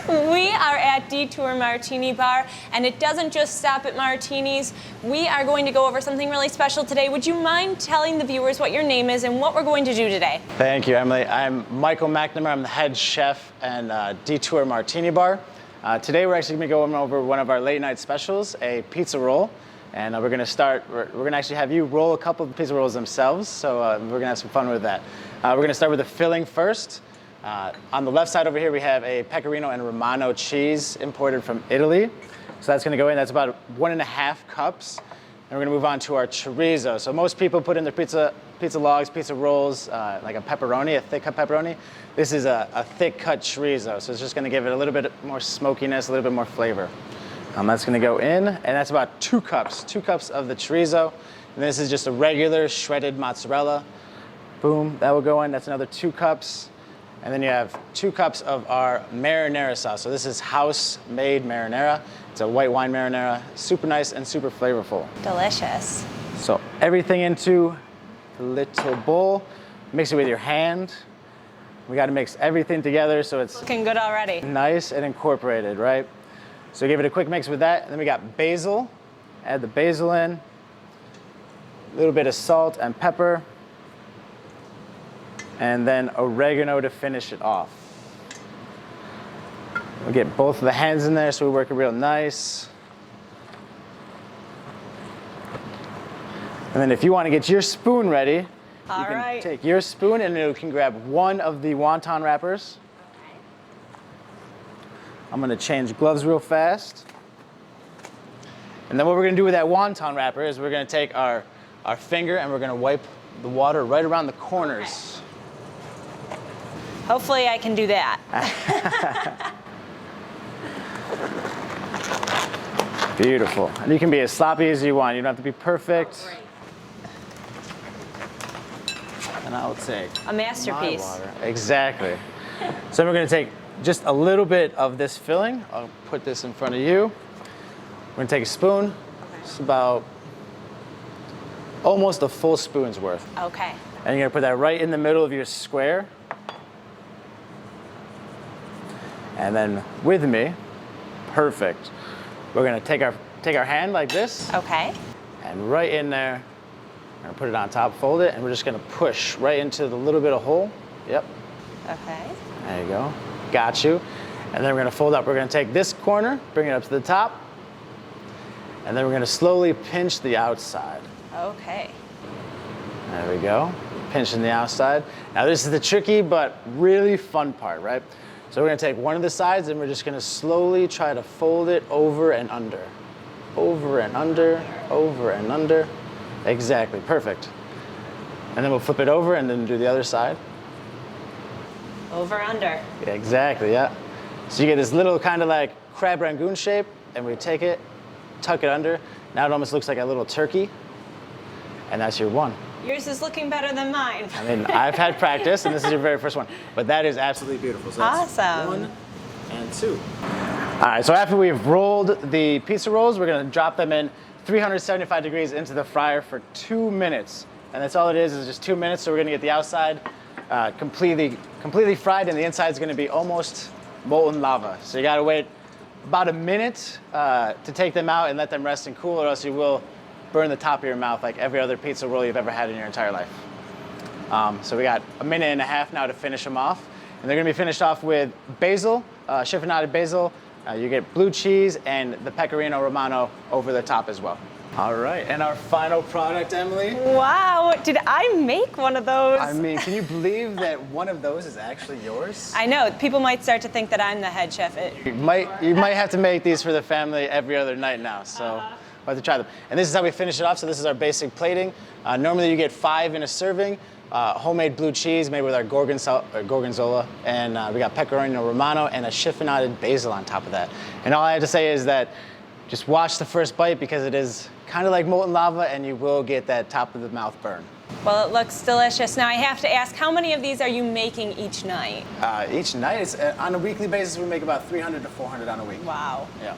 We are at Detour Martini Bar, and it doesn't just stop at martinis. We are going to go over something really special today. Would you mind telling the viewers what your name is and what we're going to do today? Thank you, Emily. I'm Michael McNamara. I'm the head chef and Detour Martini Bar. Today we're actually going to be going over one of our late night specials, a pizza roll. And we're going to actually have you roll a couple of pizza rolls themselves, so we're going to have some fun with that. We're going to start with the filling first. On the left side over here we have a pecorino and romano cheese imported from Italy. So that's going to go in, that's about 1.5 cups. And we're going to move on to our chorizo. So most people put in their pizza logs, pizza rolls, like a pepperoni, a thick cut pepperoni. This is a thick cut chorizo, so it's just going to give it a little bit more smokiness, a little bit more flavor. That's going to go in, and that's about 2 cups of the chorizo. And this is just a regular shredded mozzarella. Boom, that will go in. That's another 2 cups. And then you have 2 cups of our marinara sauce. So this is house-made marinara. It's a white wine marinara, super nice and super flavorful. Delicious. So everything into a little bowl. Mix it with your hand. We got to mix everything together so it's looking good already. Nice and incorporated, right? So give it a quick mix with that. And then we got basil. Add the basil in. A little bit of salt and pepper. And then oregano to finish it off. We'll get both of the hands in there so we work it real nice. And then if you want to get your spoon ready, you can take your spoon and you can grab one of the wonton wrappers. I'm going to change gloves real fast. And then what we're going to do with that wonton wrapper is we're going to take our finger and we're going to wipe the water right around the corners. Hopefully I can do that. Beautiful. And you can be as sloppy as you want. You don't have to be perfect. Oh, and I'll take a masterpiece. My water. Exactly. So we're going to take just a little bit of this filling. I'll put this in front of you. We're going to take a spoon. It's about almost a full spoon's worth. Okay. And you're going to put that right in the middle of your square. And then with me, perfect. We're going to take our hand like this. Okay. And right in there, we're going to put it on top, fold it, and we're just going to push right into the little bit of hole. Yep. Okay. There you go. Got you. And then we're going to fold up. We're going to take this corner, bring it up to the top, and then we're going to slowly pinch the outside. Okay. There we go. Pinching the outside. Now this is the tricky but really fun part, right? So we're going to take one of the sides and we're just going to slowly try to fold it over and under. Over and under, over and under. Exactly, perfect. And then we'll flip it over and then do the other side. Over, under. Yeah, exactly, yeah. So you get this little kind of like crab rangoon shape, and we take it, tuck it under. Now it almost looks like a little turkey, and that's your one. Yours is looking better than mine. I mean, I've had practice, and this is your very first one, but that is absolutely beautiful. So that's awesome. 1 and 2. All right, so after we've rolled the pizza rolls, we're gonna drop them in 375 degrees into the fryer for 2 minutes. And that's all it is just 2 minutes, so we're gonna get the outside completely fried, and the inside is going to be almost molten lava. So you got to wait about a minute to take them out and let them rest and cool, or else you will burn the top of your mouth like every other pizza roll you've ever had in your entire life. So we got a minute and a half now to finish them off, and they're going to be finished off with basil, chiffonade basil. You get blue cheese and the pecorino romano over the top as well. All right, and our final product, Emily. Wow, did I make one of those? I mean, can you believe that one of those is actually yours? I know, people might start to think that I'm the head chef. You might have to make these for the family every other night now, so we'll have to try them. And this is how we finish it off, so this is our basic plating. Normally you get 5 in a serving. Homemade blue cheese made with our gorgonzola, and we got pecorino romano and a chiffonade basil on top of that. And all I have to say is that just watch the first bite because it is kind of like molten lava, and you will get that top of the mouth burn. Well, it looks delicious. Now I have to ask, how many of these are you making each night? Each night, it's, on a weekly basis, we make about 300 to 400 on a week. Wow. Yeah.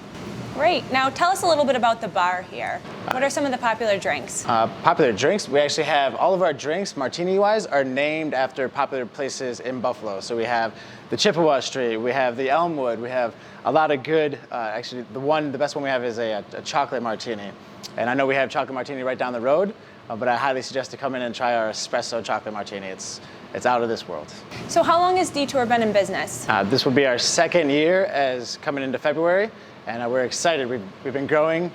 Great. Now tell us a little bit about the bar here. What are some of the popular drinks? Popular drinks, we actually have all of our drinks, Martini-wise, are named after popular places in Buffalo. So we have the Chippewa Street, we have the Elmwood, we have a lot of good, actually the best one we have is a chocolate martini. And I know we have chocolate martini right down the road, but I highly suggest to come in and try our espresso chocolate martini. It's out of this world. So how long has Detour been in business? This will be our second year as coming into February, and we're excited. We've been growing.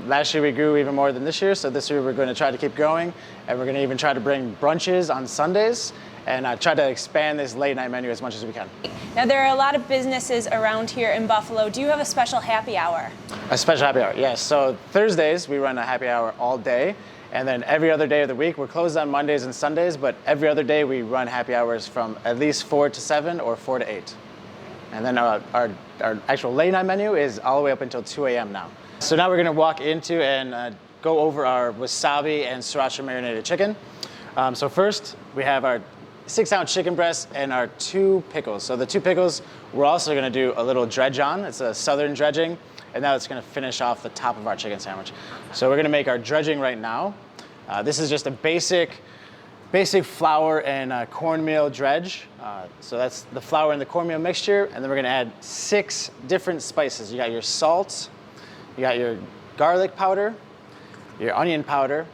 Last year we grew even more than this year, so this year we're going to try to keep growing, and we're going to even try to bring brunches on Sundays and try to expand this late night menu as much as we can. Now there are a lot of businesses around here in Buffalo. Do you have a special happy hour? A special happy hour, yes. So Thursdays we run a happy hour all day. And then every other day of the week, we're closed on Mondays and Sundays, but every other day we run happy hours from at least 4 to 7 or 4 to 8. And then our actual late night menu is all the way up until 2 a.m. now. So now we're gonna walk into and go over our wasabi and sriracha marinated chicken. So first, we have our 6-ounce chicken breast and our 2 pickles. So the 2 pickles, we're also gonna do a little dredge on. It's a southern dredging. And now it's gonna finish off the top of our chicken sandwich. So we're gonna make our dredging right now. This is just a basic flour and cornmeal dredge. So that's the flour and the cornmeal mixture, and then we're gonna add 6 different spices. You got your salt, you got your garlic powder, your onion powder,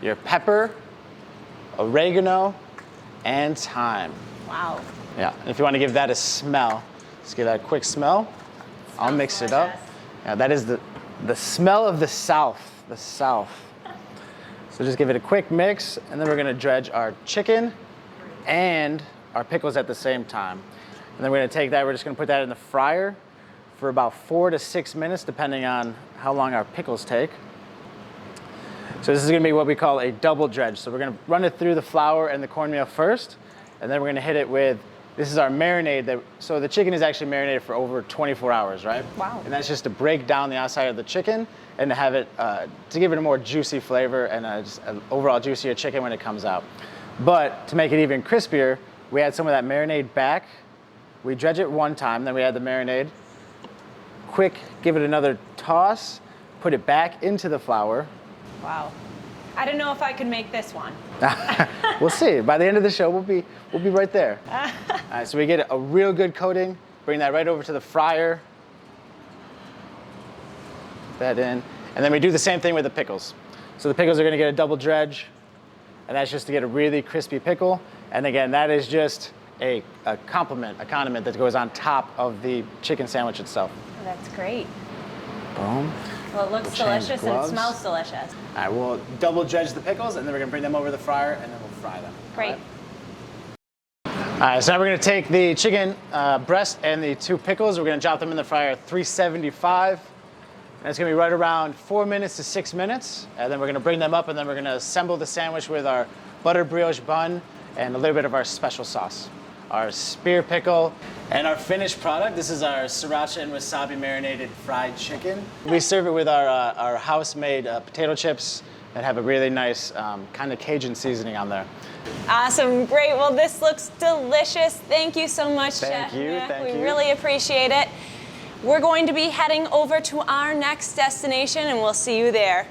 your pepper, oregano, and thyme. Wow. Yeah, and if you wanna give that a smell, let's give that a quick smell. I'll mix it up. Yeah, that is the smell of the South, So just give it a quick mix, and then we're gonna dredge our chicken and our pickles at the same time. And then we're gonna take that, we're just gonna put that in the fryer for about 4 to 6 minutes, depending on how long our pickles take. So this is gonna be what we call a double dredge. So we're gonna run it through the flour and the cornmeal first, and then we're gonna hit it with, this is our marinade. So the chicken is actually marinated for over 24 hours, right? Wow. And that's just to break down the outside of the chicken and to have it, to give it a more juicy flavor and just an overall juicier chicken when it comes out. But to make it even crispier, we add some of that marinade back. We dredge it one time, then we add the marinade. Quick, give it another toss, put it back into the flour. Wow. I don't know if I could make this one. We'll see. By the end of the show, we'll be right there. All right, so we get a real good coating. Bring that right over to the fryer. Put that in, and then we do the same thing with the pickles. So the pickles are going to get a double dredge, and that's just to get a really crispy pickle. And again, that is just a condiment that goes on top of the chicken sandwich itself. Oh, that's great. Boom. Well, it looks delicious and it smells delicious. All right, we'll double dredge the pickles, and then we're gonna bring them over the fryer, and then we'll fry them. Great. All right, so now we're gonna take the chicken breast and the 2 pickles. We're gonna drop them in the fryer at 375. And it's gonna be right around 4 minutes to 6 minutes. And then we're gonna bring them up, and then we're gonna assemble the sandwich with our butter brioche bun and a little bit of our special sauce. Our spear pickle, and our finished product. This is our sriracha and wasabi marinated fried chicken. We serve it with our house-made potato chips that have a really nice kind of Cajun seasoning on there. Awesome, great. Well, this looks delicious. Thank you so much, Chef. Thank you, thank you. We really appreciate it. We're going to be heading over to our next destination, and we'll see you there.